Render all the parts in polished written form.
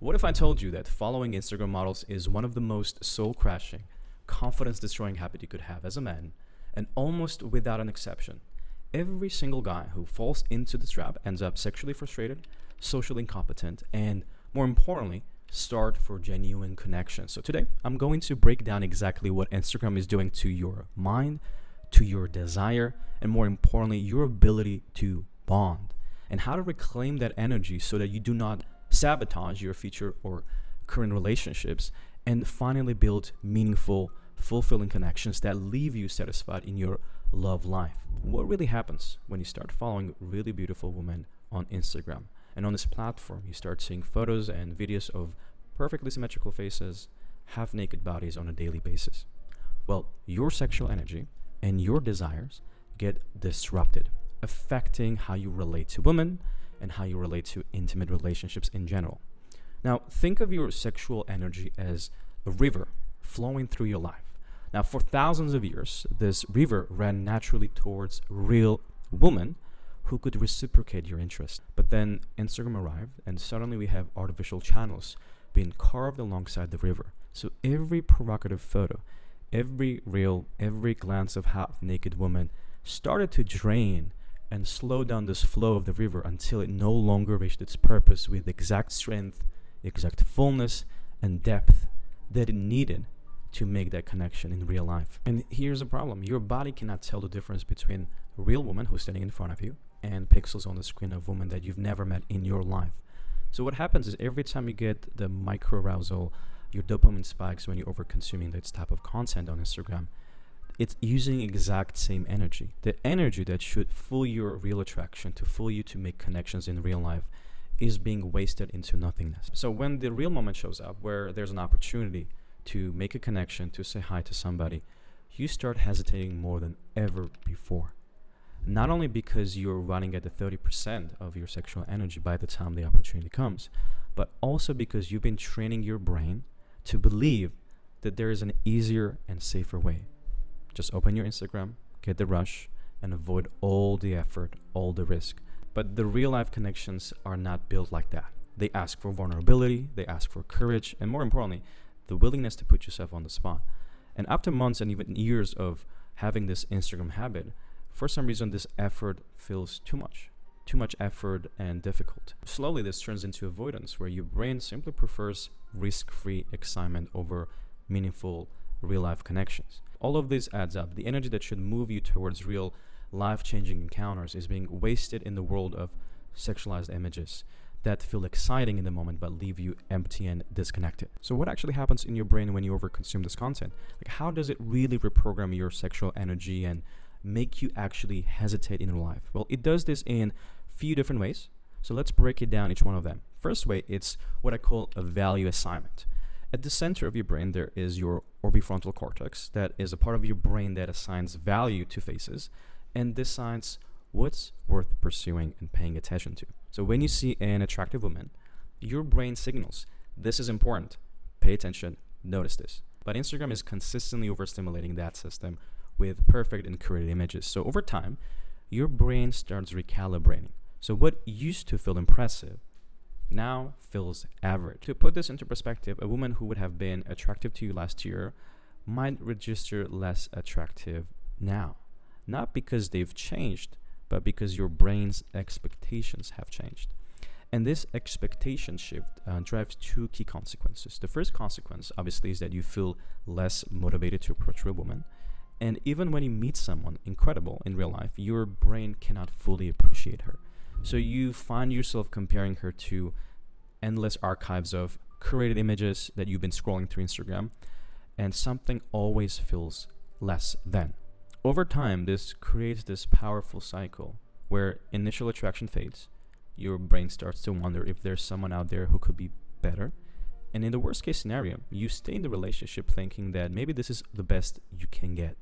What if I told you that following Instagram models is one of the most soul-crashing, confidence-destroying habit you could have as a man, and almost without an exception, every single guy who falls into this trap ends up sexually frustrated, socially incompetent, and more importantly, starved for genuine connection. So today, I'm going to break down exactly what Instagram is doing to your mind, to your desire, and more importantly, your ability to bond, and how to reclaim that energy so that you do not sabotage your future or current relationships, and finally build meaningful, fulfilling connections that leave you satisfied in your love life. What really happens when you start following really beautiful women on Instagram? And on this platform, you start seeing photos and videos of perfectly symmetrical faces, half naked bodies on a daily basis. Well, your sexual energy and your desires get disrupted, affecting how you relate to women and how you relate to intimate relationships in general. Now, think of your sexual energy as a river flowing through your life. Now, for thousands of years, this river ran naturally towards real women who could reciprocate your interest. But then Instagram arrived, and suddenly we have artificial channels being carved alongside the river. So every provocative photo, every reel, every glance of half-naked woman started to drain and slow down this flow of the river until it no longer reached its purpose with exact strength, exact fullness, and depth that it needed to make that connection in real life. And here's the problem. Your body cannot tell the difference between a real woman who's standing in front of you and pixels on the screen of women that you've never met in your life. So what happens is every time you get the micro arousal, your dopamine spikes when you're over consuming this type of content on Instagram. It's using exact same energy. The energy that should fuel your real attraction, to fuel you to make connections in real life, is being wasted into nothingness. So when the real moment shows up, where there's an opportunity to make a connection, to say hi to somebody, you start hesitating more than ever before. Not only because you're running at the 30% of your sexual energy by the time the opportunity comes, but also because you've been training your brain to believe that there is an easier and safer way. Just open your Instagram, get the rush, and avoid all the effort, all the risk. But the real life connections are not built like that. They ask for vulnerability, they ask for courage, and more importantly, the willingness to put yourself on the spot. And after months and even years of having this Instagram habit, for some reason this effort feels too much effort and difficult. Slowly this turns into avoidance, where your brain simply prefers risk-free excitement over meaningful real-life connections. All of this adds up. The energy that should move you towards real life-changing encounters is being wasted in the world of sexualized images that feel exciting in the moment but leave you empty and disconnected. So what actually happens in your brain when you overconsume this content? Like, how does it really reprogram your sexual energy and make you actually hesitate in your life? Well, it does this in a few different ways. So let's break it down, each one of them. First way, it's what I call a value assignment. At the center of your brain, there is your orbifrontal cortex. That is a part of your brain that assigns value to faces and decides what's worth pursuing and paying attention to. So when you see an attractive woman, your brain signals, this is important, pay attention, notice this. But Instagram is consistently overstimulating that system with perfect and curated images. So over time, your brain starts recalibrating. So what used to feel impressive now feels average. To put this into perspective, a woman who would have been attractive to you last year might register less attractive now. Not because they've changed, but because your brain's expectations have changed. And this expectation shift drives two key consequences. The first consequence, obviously, is that you feel less motivated to approach a woman. And even when you meet someone incredible in real life, your brain cannot fully appreciate her. So you find yourself comparing her to endless archives of curated images that you've been scrolling through Instagram, and something always feels less than. Over time, this creates this powerful cycle where initial attraction fades. Your brain starts to wonder if there's someone out there who could be better. And in the worst case scenario, you stay in the relationship thinking that maybe this is the best you can get,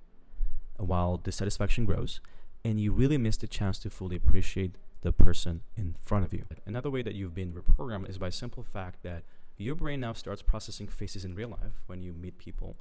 while dissatisfaction grows and you really miss the chance to fully appreciate the person in front of you. Another way that you've been reprogrammed is by simple fact that your brain now starts processing faces in real life when you meet people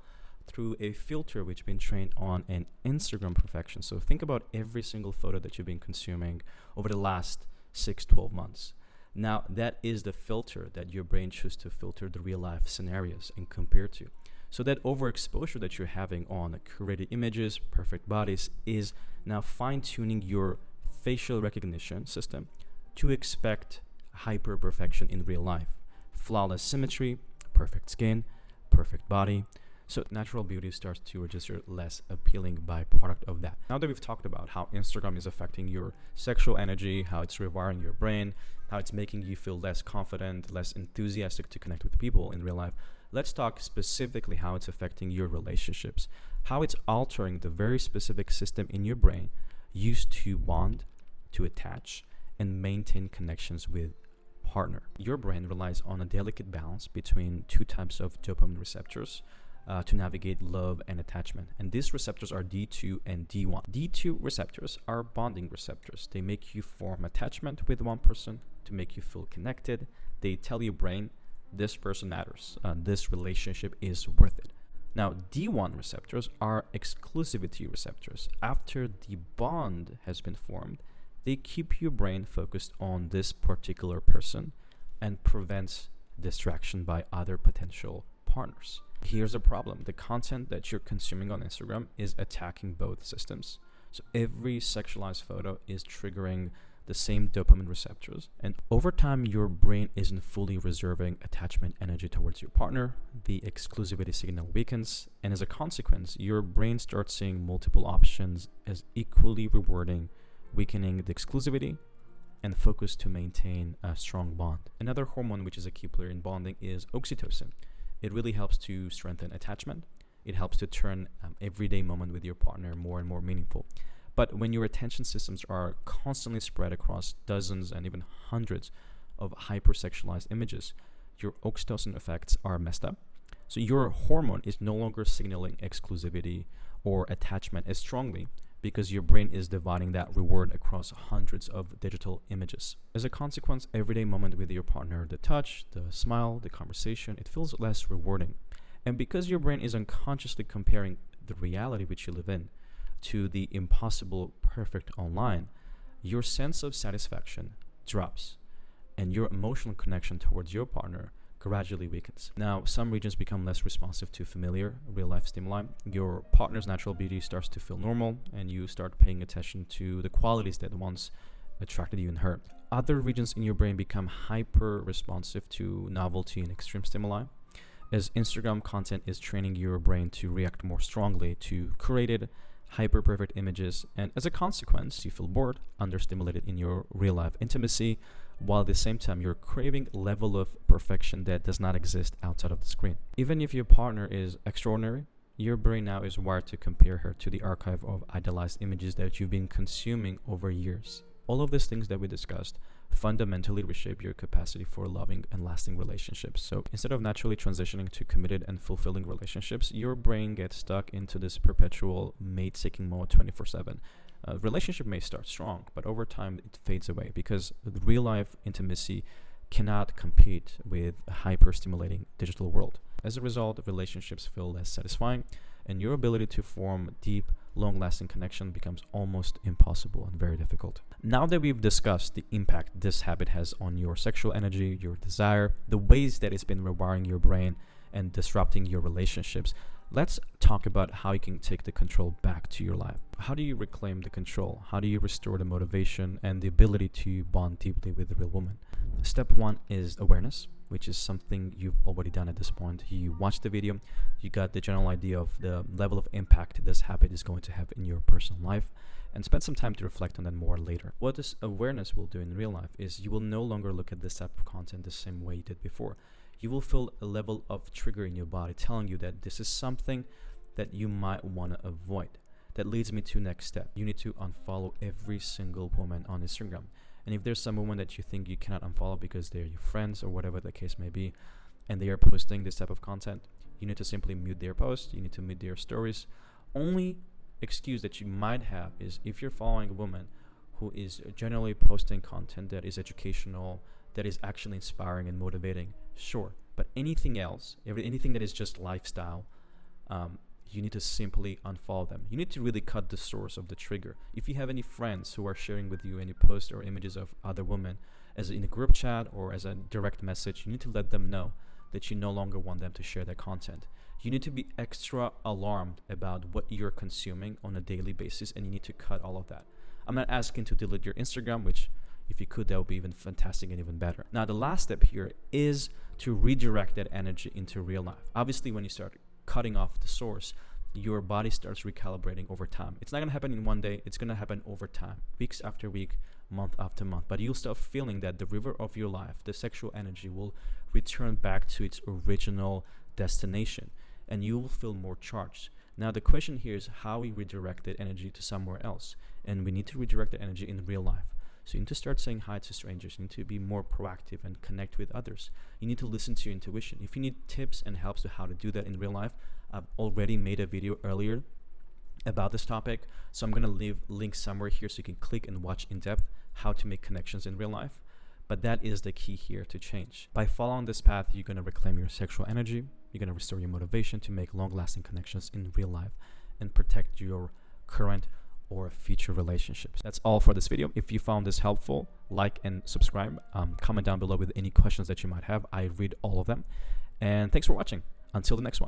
through a filter which has been trained on an Instagram perfection. So think about every single photo that you've been consuming over the last 6-12 months. Now, that is the filter that your brain chooses to filter the real life scenarios and compare to. So that overexposure that you're having on curated images, perfect bodies, is now fine-tuning your facial recognition system to expect hyper perfection in real life. Flawless symmetry, perfect skin, perfect body. So natural beauty starts to register less appealing byproduct of that. Now that we've talked about how Instagram is affecting your sexual energy, how it's rewiring your brain, how it's making you feel less confident, less enthusiastic to connect with people in real life, let's talk specifically how it's affecting your relationships, how it's altering the very specific system in your brain used to bond, to attach, and maintain connections with partner. Your brain relies on a delicate balance between two types of dopamine receptors to navigate love and attachment. And these receptors are D2 and D1. D2 receptors are bonding receptors. They make you form attachment with one person to make you feel connected. They tell your brain, this person matters. This relationship is worth it. Now, D1 receptors are exclusivity receptors. After the bond has been formed, they keep your brain focused on this particular person and prevents distraction by other potential partners. Here's the problem. The content that you're consuming on Instagram is attacking both systems. So every sexualized photo is triggering the same dopamine receptors. And over time, your brain isn't fully reserving attachment energy towards your partner. The exclusivity signal weakens. And as a consequence, your brain starts seeing multiple options as equally rewarding, weakening the exclusivity and focus to maintain a strong bond. Another hormone which is a key player in bonding is oxytocin. It really helps to strengthen attachment. It helps to turn everyday moment with your partner more and more meaningful. But when your attention systems are constantly spread across dozens and even hundreds of hypersexualized images, your oxytocin effects are messed up. So your hormone is no longer signaling exclusivity or attachment as strongly because your brain is dividing that reward across hundreds of digital images. As a consequence, everyday moment with your partner, the touch, the smile, the conversation, it feels less rewarding. And because your brain is unconsciously comparing the reality which you live in to the impossible perfect online, your sense of satisfaction drops and your emotional connection towards your partner gradually weakens. Now, some regions become less responsive to familiar real-life stimuli. Your partner's natural beauty starts to feel normal, and you start paying attention to the qualities that once attracted you in her. Other regions in your brain become hyper-responsive to novelty and extreme stimuli, as Instagram content is training your brain to react more strongly to curated, hyper-perfect images, and as a consequence, you feel bored, understimulated in your real-life intimacy, while at the same time you're craving a level of perfection that does not exist outside of the screen. Even if your partner is extraordinary, your brain now is wired to compare her to the archive of idealized images that you've been consuming over years. All of these things that we discussed fundamentally reshape your capacity for loving and lasting relationships. So instead of naturally transitioning to committed and fulfilling relationships, your brain gets stuck into this perpetual mate-seeking mode 24/7. Relationship may start strong, but over time it fades away because the real life intimacy cannot compete with a hyper-stimulating digital world. As a result, relationships feel less satisfying, and your ability to form deep, long-lasting connection becomes almost impossible and very difficult. Now that we've discussed the impact this habit has on your sexual energy, your desire, the ways that it's been rewiring your brain and disrupting your relationships, let's talk about how you can take the control back to your life. How do you reclaim the control? How do you restore the motivation and the ability to bond deeply with a real woman? Step one is awareness, which is something you've already done at this point. You watched the video, you got the general idea of the level of impact this habit is going to have in your personal life, and spend some time to reflect on that more later. What this awareness will do in real life is you will no longer look at this type of content the same way you did before. You will feel a level of trigger in your body telling you that this is something that you might want to avoid. That leads me to next step. You need to unfollow every single woman on Instagram. And if there's some woman that you think you cannot unfollow because they're your friends or whatever the case may be, and they are posting this type of content, you need to simply mute their posts, you need to mute their stories. Only excuse that you might have is if you're following a woman who is generally posting content that is educational, that is actually inspiring and motivating, sure. But anything else, anything that is just lifestyle, you need to simply unfollow them. You need to really cut the source of the trigger. If you have any friends who are sharing with you any posts or images of other women as in a group chat or as a direct message, you need to let them know that you no longer want them to share that content. You need to be extra alarmed about what you're consuming on a daily basis, and you need to cut all of that. I'm not asking to delete your Instagram, which if you could, that would be even fantastic and even better. Now, the last step here is to redirect that energy into real life. Obviously, when you start cutting off the source, your body starts recalibrating over time. It's not going to happen in one day. It's going to happen over time, weeks after week, month after month. But you'll start feeling that the river of your life, the sexual energy, will return back to its original destination, and you will feel more charged. Now, the question here is how we redirect that energy to somewhere else. And we need to redirect the energy in real life. So you need to start saying hi to strangers. You need to be more proactive and connect with others. You need to listen to your intuition. If you need tips and helps to how to do that in real life, I've already made a video earlier about this topic. So I'm going to leave links somewhere here so you can click and watch in depth how to make connections in real life. But that is the key here to change. By following this path, you're going to reclaim your sexual energy. You're going to restore your motivation to make long-lasting connections in real life and protect your current or future relationships. That's all for this video. If you found this helpful, like and subscribe. Comment down below with any questions that you might have. I read all of them. And thanks for watching. Until the next one.